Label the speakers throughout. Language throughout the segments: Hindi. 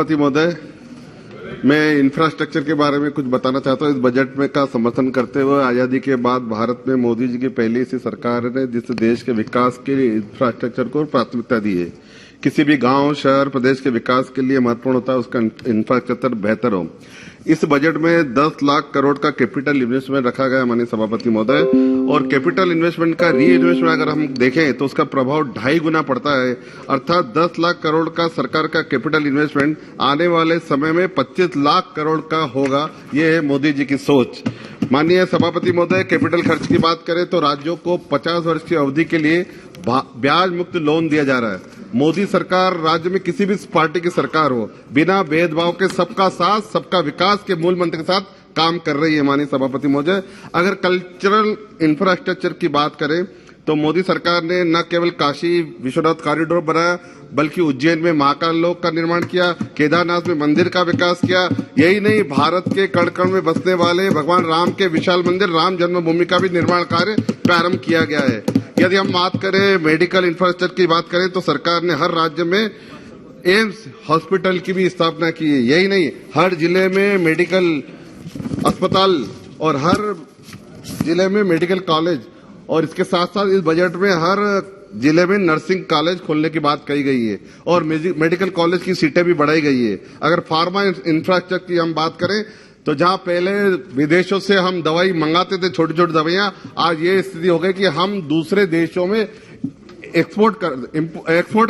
Speaker 1: महोदय, मैं इंफ्रास्ट्रक्चर के बारे में कुछ बताना चाहता हूँ। इस बजट में का समर्थन करते हुए आजादी के बाद भारत में मोदी जी की पहली सी सरकार ने जिस देश के विकास के लिए इंफ्रास्ट्रक्चर को प्राथमिकता दी है। किसी भी गांव, शहर, प्रदेश के विकास के लिए महत्वपूर्ण होता है उसका इंफ्रास्ट्रक्चर बेहतर हो। इस बजट में 10 लाख करोड़ का कैपिटल इन्वेस्टमेंट रखा गया माननीय सभापति महोदय, और कैपिटल इन्वेस्टमेंट का री इन्वेस्टमेंट अगर हम देखें तो उसका प्रभाव 2.5 गुना पड़ता है। अर्थात 10 लाख करोड़ का सरकार का कैपिटल इन्वेस्टमेंट आने वाले समय में 25 लाख करोड़ का होगा। ये है मोदी जी की सोच। माननीय सभापति महोदय, कैपिटल खर्च की बात करें तो राज्यों को 50 वर्ष की अवधि के लिए ब्याज मुक्त लोन दिया जा रहा है। मोदी सरकार राज्य में किसी भी पार्टी की सरकार हो, बिना भेदभाव के सबका साथ सबका विकास के मूल मंत्र के साथ काम कर रही है। माननीय सभापति महोदय, अगर कल्चरल इंफ्रास्ट्रक्चर की बात करें तो मोदी सरकार ने न केवल काशी विश्वनाथ कॉरिडोर बनाया बल्कि उज्जैन में महाकाल लोक का निर्माण किया, केदारनाथ में मंदिर का विकास किया। यही नहीं, भारत के कण कण में बसने वाले भगवान राम के विशाल मंदिर राम जन्मभूमि का भी निर्माण कार्य प्रारंभ किया गया है। यदि हम बात करें मेडिकल इंफ्रास्ट्रक्चर की बात करें तो सरकार ने हर राज्य में एम्स हॉस्पिटल की भी स्थापना की है। यही नहीं, हर जिले में मेडिकल अस्पताल और हर जिले में मेडिकल कॉलेज, और इसके साथ साथ इस बजट में हर जिले में नर्सिंग कॉलेज खोलने की बात कही गई है और मेडिकल कॉलेज की सीटें भी बढ़ाई गई है। अगर फार्मा इंफ्रास्ट्रक्चर की हम बात करें तो जहां पहले विदेशों से हम दवाई मंगाते थे, छोटी छोटी दवाइयां, आज ये स्थिति हो गई कि हम दूसरे देशों में एक्सपोर्ट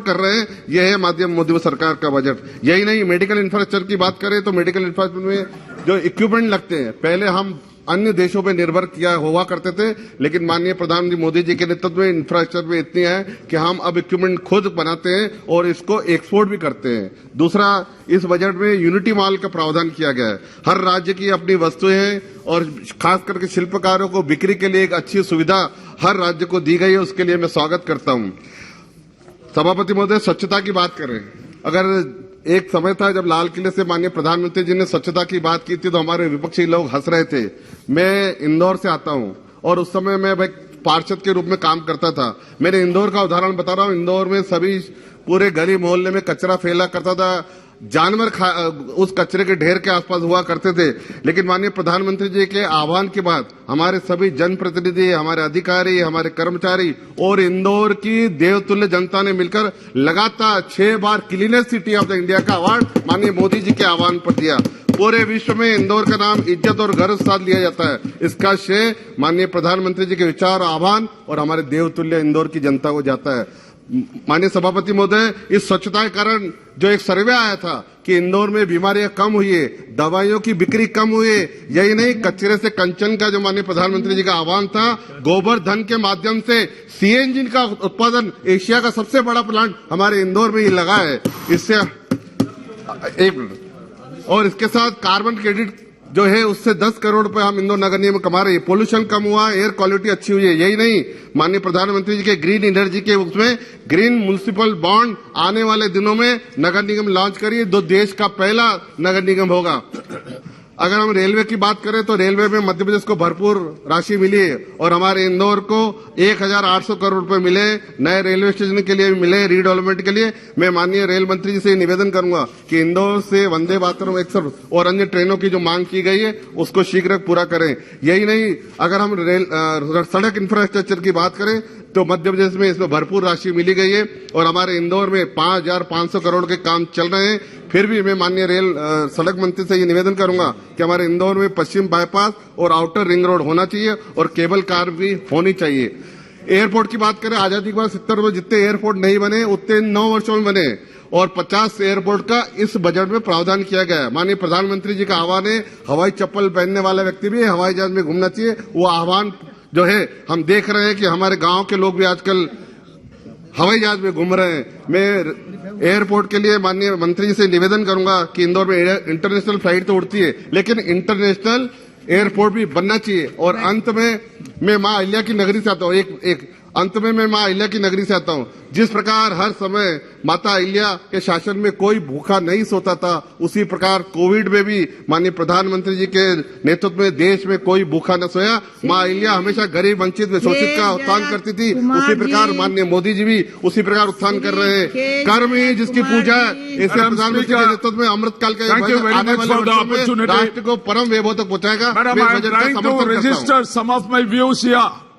Speaker 1: कर रहे हैं। यह है माध्यम मोदी सरकार का बजट। यही नहीं, मेडिकल इंफ्रास्ट्रक्चर की बात करें तो मेडिकल इंफ्रास्ट्रक्चर में जो इक्विपमेंट लगते हैं, पहले हम अन्य देशों पे निर्भर हुआ करते थे, लेकिन माननीय प्रधानमंत्री मोदी जी के नेतृत्व में इंफ्रास्ट्रक्चर में इतनी है कि हम अब इक्विपमेंट खुद बनाते हैं और इसको एक्सपोर्ट भी करते हैं। दूसरा, इस बजट में यूनिटी मॉल का प्रावधान किया गया है। हर राज्य की अपनी वस्तुएं हैं और खास करके शिल्पकारों को बिक्री के लिए एक अच्छी सुविधा हर राज्य को दी गई है, उसके लिए मैं स्वागत करता हूं। सभापति महोदय, स्वच्छता की बात करें, अगर एक समय था जब लाल किले से माननीय प्रधानमंत्री जी ने स्वच्छता की बात की थी तो हमारे विपक्षी लोग हंस रहे थे। मैं इंदौर से आता हूं और उस समय मैं पार्षद के रूप में काम करता था। मैंने इंदौर का उदाहरण बता रहा हूं। इंदौर में सभी पूरे गली मोहल्ले में कचरा फैला करता था, जानवर उस कचरे के ढेर के आसपास हुआ करते थे। लेकिन माननीय प्रधानमंत्री जी के आह्वान के बाद हमारे सभी जनप्रतिनिधि, हमारे अधिकारी, हमारे कर्मचारी और इंदौर की देवतुल्य जनता ने मिलकर लगातार 6 बार cleanest city of the India का अवार्ड माननीय मोदी जी के आह्वान पर दिया। पूरे विश्व में इंदौर का नाम इज्जत और गर्व साथ लिया जाता है। इसका श्रेय माननीय प्रधानमंत्री जी के विचार, आह्वान और हमारे देवतुल्य इंदौर की जनता को जाता है। माननीय सभापति महोदय, इस स्वच्छता के कारण जो एक सर्वे आया था कि इंदौर में बीमारियां कम हुई है, दवाइयों की बिक्री कम हुई है। यही नहीं, कचरे से कंचन का जो माननीय प्रधानमंत्री जी का आह्वान था, गोबर धन के माध्यम से सीएनजी का उत्पादन एशिया का सबसे बड़ा प्लांट हमारे इंदौर में ही लगा है। इससे एक मिनट, और इसके साथ कार्बन क्रेडिट जो है उससे 10 करोड़ रुपए हम इंदौर नगर निगम कमा रहे हैं। पोल्यूशन कम हुआ, एयर क्वालिटी अच्छी हुई है। यही नहीं, माननीय प्रधानमंत्री जी के ग्रीन एनर्जी के उसमें ग्रीन म्युनिसिपल बॉन्ड आने वाले दिनों में नगर निगम लॉन्च करिए, जो देश का पहला नगर निगम होगा। अगर हम रेलवे की बात करें तो रेलवे में मध्य प्रदेश को भरपूर राशि मिली है और हमारे इंदौर को 1800 करोड़ रुपए मिले, नए रेलवे स्टेशन के लिए मिले, रीडेवलपमेंट के लिए। मैं माननीय रेल मंत्री जी से निवेदन करूंगा कि इंदौर से वंदे भारत एक्सप्रेस और अन्य ट्रेनों की जो मांग की गई है उसको शीघ्र पूरा करें। यही नहीं, अगर हम सड़क इंफ्रास्ट्रक्चर की बात करें तो मध्य प्रदेश में इसमें भरपूर राशि मिली गई है और हमारे इंदौर में 5500 करोड़ के काम चल रहे हैं। फिर भी मैं माननीय रेल सड़क मंत्री से ये निवेदन करूंगा कि हमारे इंदौर में पश्चिम बाईपास और आउटर रिंग रोड होना चाहिए और केबल कार भी होनी चाहिए। एयरपोर्ट की बात करें, आजादी के बाद 70 में जितने एयरपोर्ट नहीं बने उतने 9 वर्षों में बने और 50 एयरपोर्ट का इस बजट में प्रावधान किया गया है। माननीय प्रधानमंत्री जी का आह्वान है, हवाई चप्पल पहनने वाला व्यक्ति भी हवाई जहाज में घूमना चाहिए। वो आह्वान जो है हम देख रहे हैं कि हमारे गांव के लोग भी आजकल हवाई जहाज में घूम रहे हैं। मैं एयरपोर्ट के लिए माननीय मंत्री जी से निवेदन करूंगा कि इंदौर में इंटरनेशनल फ्लाइट तो उड़ती है लेकिन इंटरनेशनल एयरपोर्ट भी बनना चाहिए। और अंत में मैं मां अहिल्या की नगरी से आता हूं। एक अंत में मैं मां अहिल्या की नगरी से आता हूं। जिस प्रकार हर समय माता अहिल्या के शासन में कोई भूखा नहीं सोता था, उसी प्रकार कोविड में भी माननीय प्रधानमंत्री जी के नेतृत्व में देश में कोई भूखा न सोया। मां अहिल्या हमेशा गरीब, वंचित व शोषित का उत्थान करती थी। उसी प्रकार माननीय मोदी जी भी उसी प्रकार उत्थान कर रहे हैं। कर्म ही जिसकी पूजा है, ऐसे प्रधानमंत्री के नेतृत्व में अमृतकाल का आने वाले वर्षों में राष्ट्र को परम वैभव तक पहुंचाएगा। मैं बजट का समर्थन करता हूं।
Speaker 2: Register some of my views here.